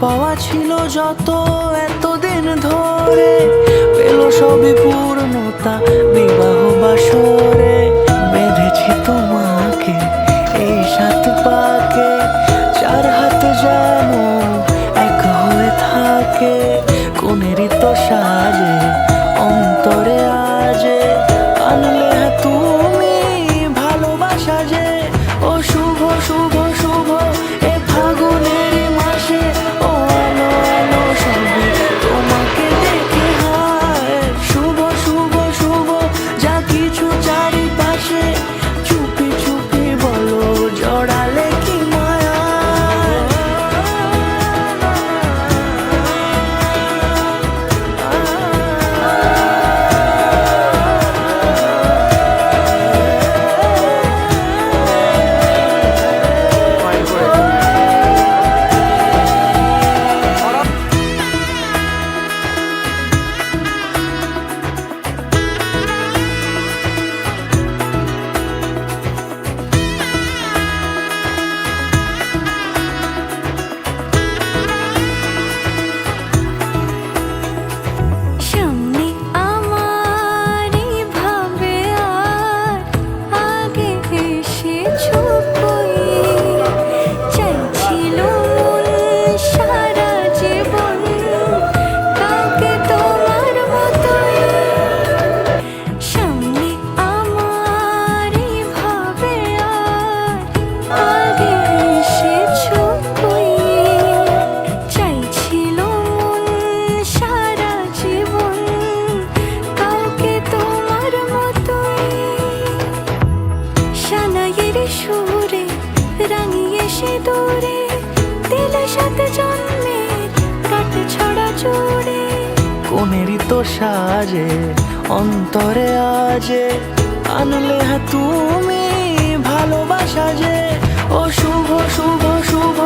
পাওয়া ছিল যত এতদিন ধরে পেল সবই পূর্ণতা বিবাহ বাসরে। বেঁধেছি তোমাকে এই 7 পাকে, 4 হাত যেন এক হয়ে থাকে। কোনেরই তো সাজে অন্তরে আজে আনলে তুমি ভালোবাসা যে। ও শুভ শুভ শুভ এ ফাগুনের মাসে, ও আলো আলো সবই তোমাকে দেখে হায়। শুভ শুভ শুভ যা কিছু চারিপাশে, চুপি চুপি বলো জড়ালে কি মায়া। সুরে রাঙিয়ে সে দূরে দিলে 7 জন্মের কাট ছড়া জুড়ে। কোনেরই তো সাজে অন্তরে আজে আনলে তুমি ভালোবাসা যে। ও শুভ শুভ শুভ